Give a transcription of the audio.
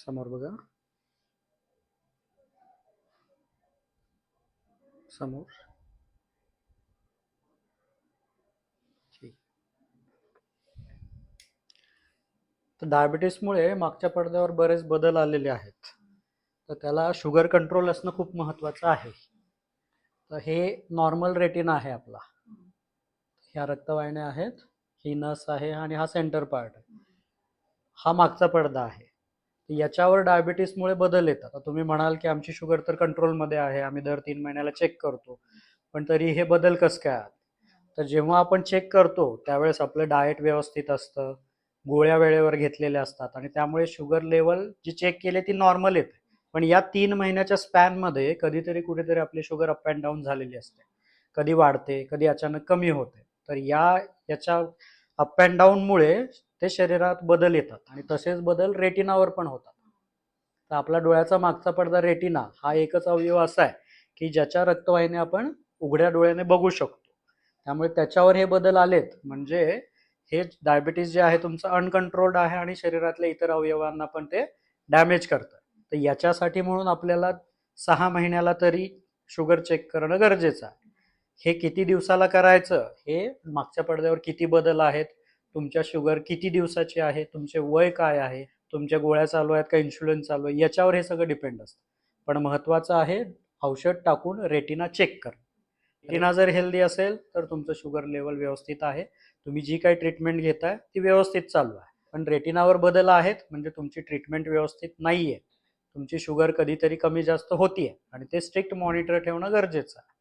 समोर बघा, समोर. ठीक. तर डायबिटीसमुळे मागच्या पडद्यावर बरेच बदल आलेले आहेत. तर त्याला शुगर कंट्रोल असणं खूप महत्त्वाचं आहे. तर हे नॉर्मल रेटिना आहे आपला. ह्या रक्तवाहिन्या आहेत, ही नस आहे आणि हा सेंटर पार्ट आहे. हा मागचा पडदा आहे. याच्यावर डायबिटीसमुळे बदल येतात. आता तुम्ही म्हणाल की आमची शुगर तर कंट्रोलमध्ये आहे, आम्ही दर 3 महिन्याला चेक करतो, पण तरी हे बदल कसं काय आले? तर जेव्हा आपण चेक करतो त्यावेळेस आपलं डाएट व्यवस्थित असतं, गोळ्या वेळेवर घेतलेल्या असतात आणि त्यामुळे शुगर लेवल जी चेक केली ती नॉर्मल येते. पण या 3 महिन्याच्या स्पॅनमध्ये कधीतरी कुठेतरी आपली शुगर अप अँड डाऊन झालेली असते. कधी वाढते, कधी अचानक कमी होते. तर याच्या अप अँड डाऊनमुळे ते शरीरात बदल येतात आणि तसेच बदल रेटिनावर पण होतात. तर आपला डोळ्याचा मागचा पडदा रेटिना हा एकच अवयव असा आहे की ज्याच्या रक्तवाहिन्या आपण उघड्या डोळ्याने बघू शकतो. त्यामुळे त्याच्यावर हे बदल आलेत म्हणजे हे डायबिटीस जे आहे तुमचं अनकंट्रोल्ड आहे आणि शरीरातल्या इतर अवयवांना पण ते डॅमेज करतं. तर याच्यासाठी म्हणून आपल्याला 6 महिन्याला तरी शुगर चेक करणं गरजेचं आहे. हे किती दिवसाला करायचं, हे मागच्या पडद्यावर किती बदल आहेत, तुमच्या शुगर किती दिवसाची आहे, तुमचे वय काय आहे, तुमच्या गोळ्या चालू आहेत का, इन्शुलिन चालू आहे, याच्यावर हे सगळं डिपेंड असतं. पण महत्त्वाचं आहे औषध टाकून रेटिना चेक करणं. रेटिना जर हेल्दी असेल तर तुमचं शुगर लेवल व्यवस्थित आहे, तुम्ही जी काही ट्रीटमेंट घेताय ती व्यवस्थित चालू आहे. पण रेटिनावर बदल आहेत म्हणजे तुमची ट्रीटमेंट व्यवस्थित नाही आहे, तुमची शुगर कधीतरी कमी जास्त होतीये आणि ते स्ट्रिक्ट मॉनिटर ठेवणं गरजेचं आहे.